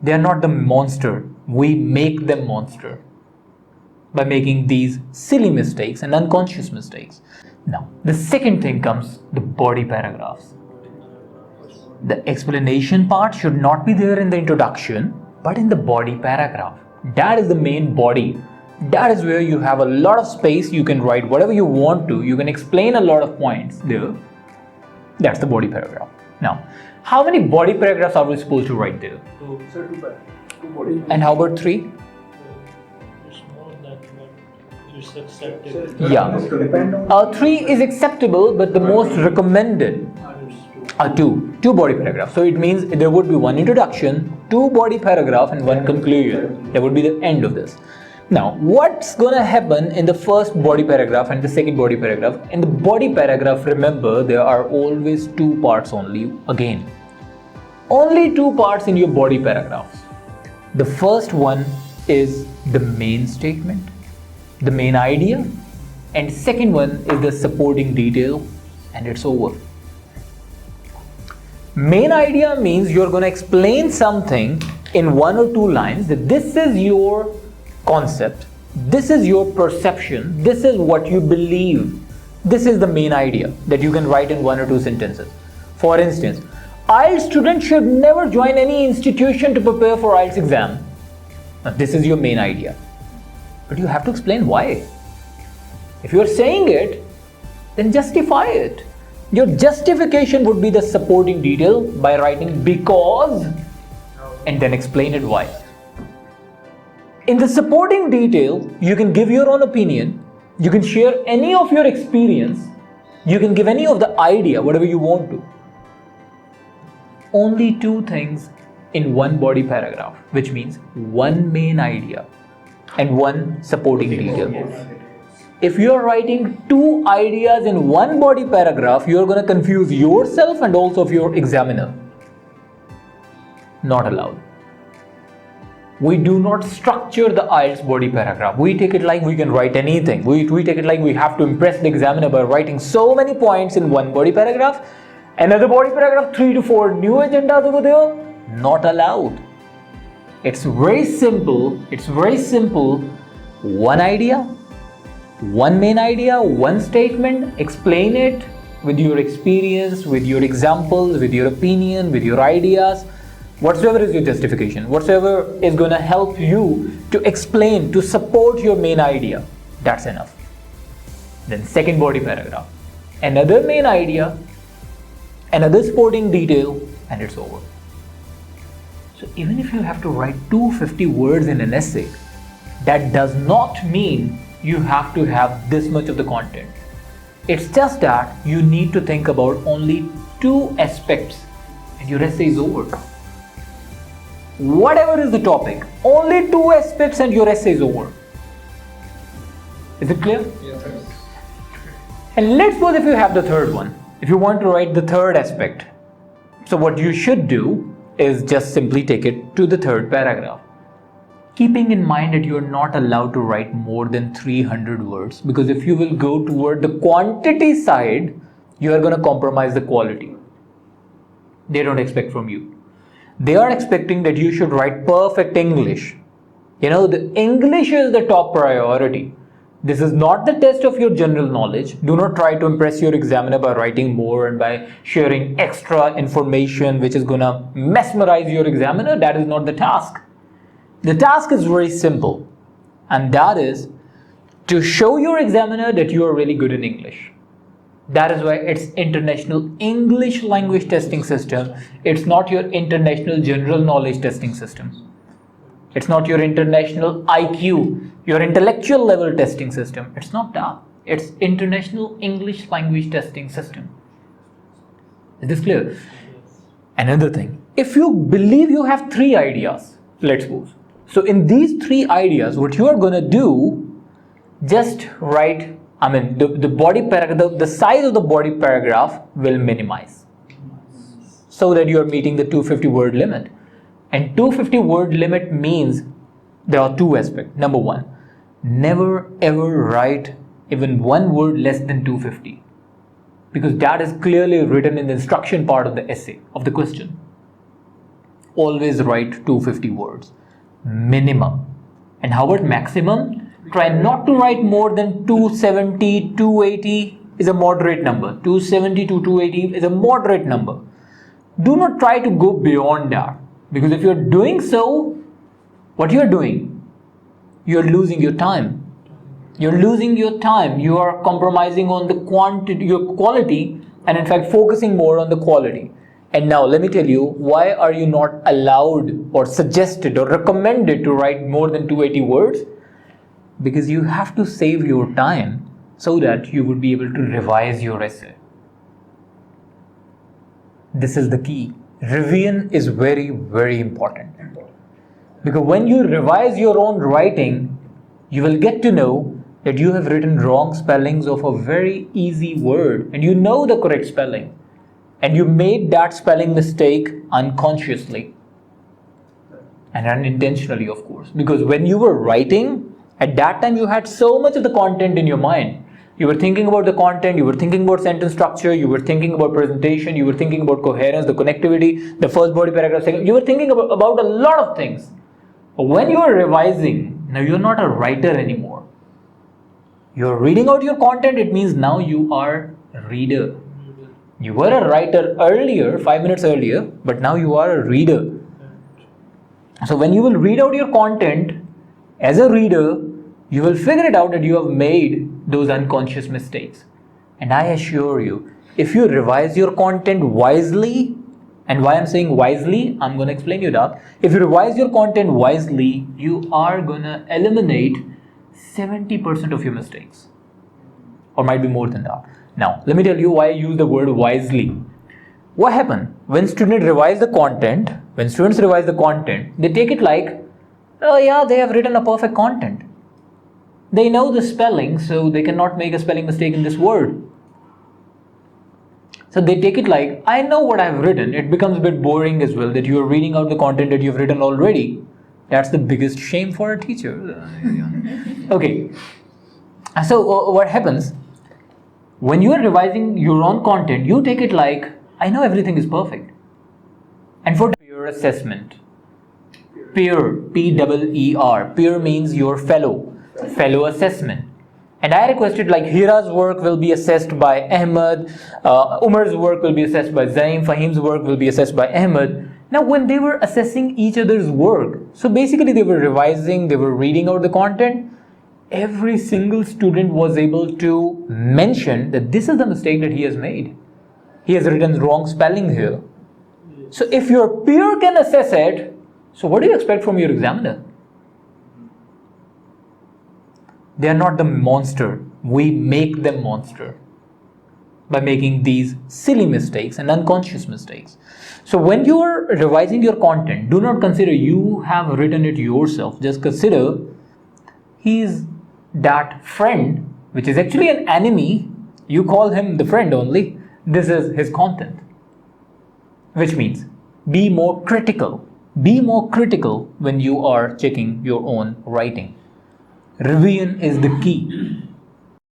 They are not the monster. We make them monster by making these silly mistakes and unconscious mistakes. Now, the second thing comes the body paragraphs. The explanation part should not be there in the introduction, but in the body paragraph. That is the main body. That is where you have a lot of space. You can write whatever you want to. You can explain a lot of points there. That's the body paragraph. Now, how many body paragraphs are we supposed to write there? Two body. And how about 3? It's more than what is accepted. Yeah. 3 is acceptable, but the most recommended are 2. 2 body paragraphs. So it means there would be 1 introduction, 2 body paragraph, and 1 conclusion. That would be the end of this. Now, what's gonna happen in the first body paragraph and the second body paragraph? In the body paragraph, remember, there are always 2 parts only. Again, only 2 parts in your body paragraphs. The first one is the main statement, the main idea, and second one is the supporting detail, and it's over. Main idea means you're going to explain something in 1 or 2 lines that this is your concept, this is your perception, this is what you believe. This is the main idea that you can write in 1 or 2 sentences. For instance, IELTS students should never join any institution to prepare for IELTS exam. Now, this is your main idea. But you have to explain why. If you are saying it, then justify it. Your justification would be the supporting detail by writing because and then explain it why. In the supporting detail, you can give your own opinion, you can share any of your experience, you can give any of the idea, whatever you want to. Only 2 things in 1 body paragraph, which means 1 main idea and 1 supporting detail. If you are writing 2 ideas in 1 body paragraph, you are going to confuse yourself and also your examiner. Not allowed. We do not structure the IELTS body paragraph. We take it like we can write anything. We take it like we have to impress the examiner by writing so many points in 1 body paragraph. Another body paragraph, 3 to 4 new agendas over there. Not allowed. It's very simple. It's very simple. 1 idea, 1 main idea, 1 statement. Explain it with your experience, with your examples, with your opinion, with your ideas. Whatsoever is your justification, whatsoever is going to help you to explain, to support your main idea, that's enough. Then second body paragraph, another main idea, another supporting detail, and it's over. So even if you have to write 250 words in an essay, that does not mean you have to have this much of the content. It's just that you need to think about only 2 aspects and your essay is over. Whatever is the topic, only 2 aspects and your essay is over. Is it clear? Yes. And let's suppose if you have the third one, if you want to write the third aspect. So what you should do is just simply take it to the third paragraph. Keeping in mind that you are not allowed to write more than 300 words, because if you will go toward the quantity side, you are going to compromise the quality. They don't expect from you. They are expecting that you should write perfect English. The English is the top priority. This is not the test of your general knowledge. Do not try to impress your examiner by writing more and by sharing extra information which is going to mesmerize your examiner. That is not the task. The task is very simple, and that is to show your examiner that you are really good in English. That is why it's International English Language Testing System. It's not your International General Knowledge Testing System. It's not your International IQ, your intellectual level testing system. It's not that. It's International English Language Testing System. Is this clear? Another thing, if you believe you have 3 ideas, let's suppose. So in these 3 ideas, what you are going to do, just write, the body paragraph, the size of the body paragraph will minimize so that you are meeting the 250 word limit. And 250 word limit means there are 2 aspects. Number 1, never ever write even 1 word less than 250, because that is clearly written in the instruction part of the essay, of the question. always write 250 words minimum. And how about maximum? Try not to write more than 270, 280 is a moderate number. 270 to 280 is a moderate number. Do not try to go beyond that, because if you're doing so, what you're doing, you're losing your time. You're losing your time. You are compromising on the quantity, your quality, and in fact focusing more on the quality. And now let me tell you, why are you not allowed or suggested or recommended to write more than 280 words? Because you have to save your time so that you would be able to revise your essay. This is the key. Revision is very, very important. Because when you revise your own writing, you will get to know that you have written wrong spellings of a very easy word and you know the correct spelling. And you made that spelling mistake unconsciously and unintentionally, of course. Because when you were writing, at that time you had so much of the content in your mind. You were thinking about the content, you were thinking about sentence structure, you were thinking about presentation, you were thinking about coherence, the connectivity, the first body paragraph, second. You were thinking about a lot of things. But when you are revising, now you're not a writer anymore. You're reading out your content, it means now you are a reader. You were a writer earlier, 5 minutes earlier, but now you are a reader. So when you will read out your content as a reader, you will figure it out that you have made those unconscious mistakes. And I assure you, if you revise your content wisely, and why I'm saying wisely, I'm going to explain you that. If you revise your content wisely, you are going to eliminate 70% of your mistakes. Or might be more than that. Now, let me tell you why I use the word wisely. What happened? When students revise the content, they take it like, oh yeah, they have written a perfect content. They know the spelling, so they cannot make a spelling mistake in this word. So they take it like, I know what I've written. It becomes a bit boring as well that you are reading out the content that you've written already. That's the biggest shame for a teacher. Okay. So what happens? When you are revising your own content, you take it like, I know everything is perfect. And for peer assessment, peer, P-E-E-R, peer means your fellow assessment. And I requested like Hira's work will be assessed by Ahmed, Umar's work will be assessed by Zaim, Fahim's work will be assessed by Ahmed. Now when they were assessing each other's work, so basically they were revising, they were reading out the content, every single student was able to mention that this is the mistake that he has made. He has written wrong spelling here. So if your peer can assess it, so what do you expect from your examiner? They are not the monster. We make them monster by making these silly mistakes and unconscious mistakes. So when you are revising your content, do not consider you have written it yourself. Just consider he is that friend, which is actually an enemy. You call him the friend only. This is his content. Which means be more critical. Be more critical when you are checking your own writing. Revision is the key.